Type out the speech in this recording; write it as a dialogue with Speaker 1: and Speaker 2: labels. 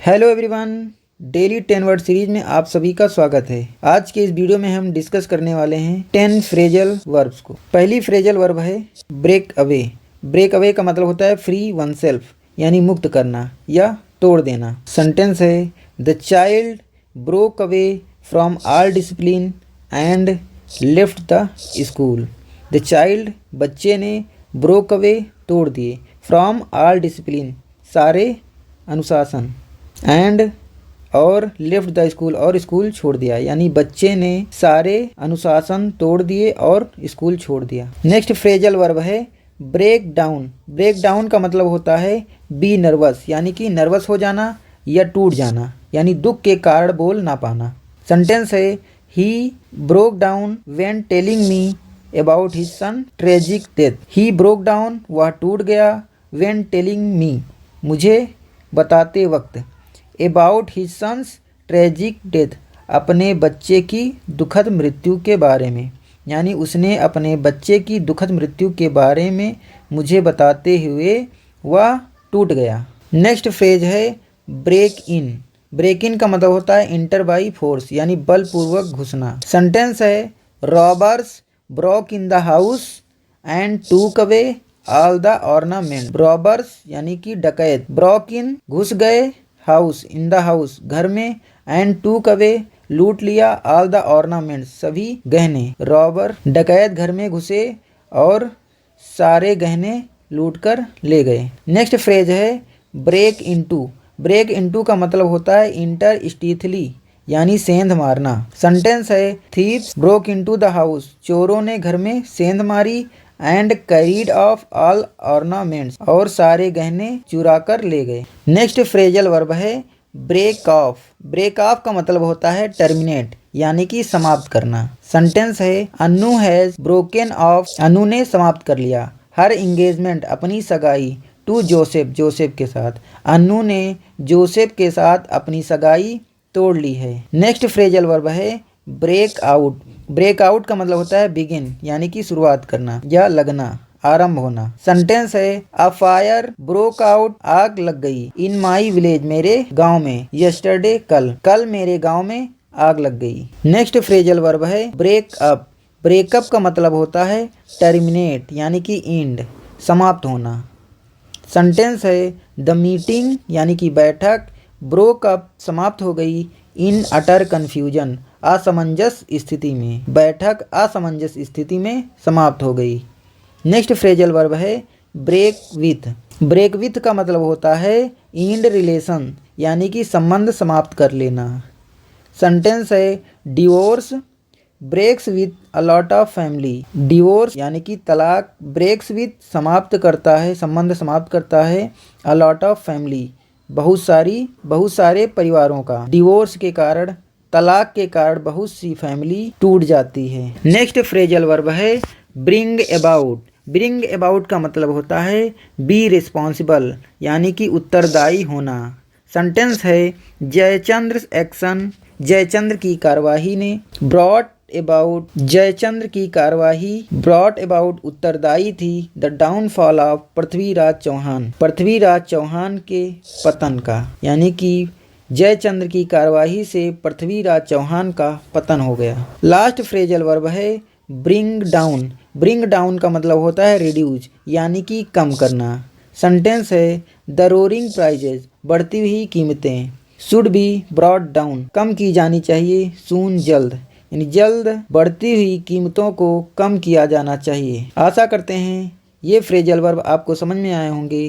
Speaker 1: Hello everyone, daily 10 word series में आप सभी का स्वागत है। आज के इस वीडियो में हम डिस्कस करने वाले हैं 10 फ्रेजल वर्ब्स को। पहली फ्रेजल वर्ब है ब्रेक अवे। ब्रेक अवे का मतलब होता है फ्री वन सेल्फ, यानी मुक्त करना या तोड़ देना। सेंटेंस है the child broke away from all discipline and left the school. The child बच्चे ने ब्रोक अवे तोड़ दिए, फ्रॉम ऑल डिसिप्लिन सारे अनुशासन, एंड और लेफ्ट द स्कूल और स्कूल छोड़ दिया, यानी बच्चे ने सारे अनुशासन तोड़ दिए और स्कूल छोड़ दिया। नेक्स्ट फ्रेजल वर्ब है ब्रेक डाउन। ब्रेक डाउन का मतलब होता है बी नर्वस, यानी कि नर्वस हो जाना या टूट जाना, यानी दुख के कारण बोल ना पाना। सेंटेंस है he broke down when telling me about his son tragic death. He broke down वह टूट गया, व्हेन टेलिंग मी मुझे बताते वक्त, about his son's tragic death अपने बच्चे की दुखद मृत्यु के बारे में, यानी उसने अपने बच्चे की दुखद मृत्यु के बारे में मुझे बताते हुए वह टूट गया। नेक्स्ट फ्रेज है ब्रेक इन। ब्रेक इन का मतलब होता है इंटर बाई फोर्स, यानी बलपूर्वक घुसना। सेंटेंस है robbers broke in the house and took away all the ornament. Robbers यानी कि डकैत, ब्रोक इन घुस गए, हाउस इन द हाउस घर में, एंड टूक अवे लूट लिया, ऑल द ऑर्नामेंट सभी गहने। रॉबर डकैत घर में घुसे और सारे गहने लूट कर ले गए। नेक्स्ट फ्रेज है ब्रेक इनटू। ब्रेक इनटू का मतलब होता है इंटर स्टीथली, यानी सेंध मारना। सेंटेंस है thieves broke into the house. चोरों ने घर में सेंध मारी, and carried of all ornaments और सारे गहने चुरा कर ले गए। नेक्स्ट फ्रेजल वर्ब है ब्रेक ऑफ। ब्रेक ऑफ का मतलब होता है टर्मिनेट, यानी कि समाप्त करना। सेंटेंस है अनु हैज ब्रोकन ऑफ। अनु ने समाप्त कर लिया हर इंगेजमेंट अपनी सगाई टू जोसेफ। जोसेफ के साथ अनु ने जोसेफ के साथ अपनी सगाई तोड़ ली है। नेक्स्ट फ्रेजल वर्ब है ब्रेक आउट। ब्रेक आउट का मतलब होता है बिगिन, यानी कि शुरुआत करना या लगना, आरंभ होना। सेंटेंस है अ फायर ब्रोक आउट आग लग गई इन माई विलेज मेरे गांव में, यस्टरडे कल मेरे गांव में आग लग गई। नेक्स्ट फ्रेजल वर्ब है ब्रेक अप। ब्रेकअप का मतलब होता है टर्मिनेट, यानी कि एंड, समाप्त होना। सेंटेंस है द मीटिंग यानी कि बैठक ब्रोक अप समाप्त हो गई इन अटर कन्फ्यूजन असमंजस स्थिति में। बैठक असमंजस स्थिति में समाप्त हो गई। नेक्स्ट फ्रेजल वर्ब है ब्रेक विथ। ब्रेक विथ का मतलब होता है एंड रिलेशन, यानी कि संबंध समाप्त कर लेना। सेंटेंस है divorce breaks with a lot of family. Divorce यानी कि तलाक, ब्रेक्स विथ समाप्त करता है, संबंध समाप्त करता है, अ लॉट ऑफ फैमिली बहुत सारे परिवारों का। डिवोर्स के कारण, तलाक के कारण बहुत सी फैमिली टूट जाती है। नेक्स्ट फ्रेजल वर्ब है ब्रिंग अबाउट। ब्रिंग अबाउट का मतलब होता है बी रिस्पॉन्सिबल, यानी कि उत्तरदायी होना। सेंटेंस है जयचंद्र एक्शन। जयचंद्र की कार्यवाही ने ब्रॉट अबाउट। जयचंद्र की कार्यवाही ब्रॉट अबाउट उत्तरदायी थी the downfall of Prithviraj Chauhan. Prithviraj Chauhan के पतन का, यानी कि जयचंद्र की कार्यवाही से पृथ्वीराज चौहान का पतन हो गया। लास्ट फ्रेजल वर्ब है ब्रिंग डाउन। ब्रिंग डाउन का मतलब होता है रिड्यूस, यानी कि कम करना। सेंटेंस है द रोरिंग प्राइजेज बढ़ती हुई कीमतें should be brought down calm की जानी चाहिए, सून जल्द, यानी जल्द बढ़ती हुई कीमतों को कम किया जाना चाहिए। आशा करते हैं ये फ्रेजल वर्ब आपको समझ में आए होंगे।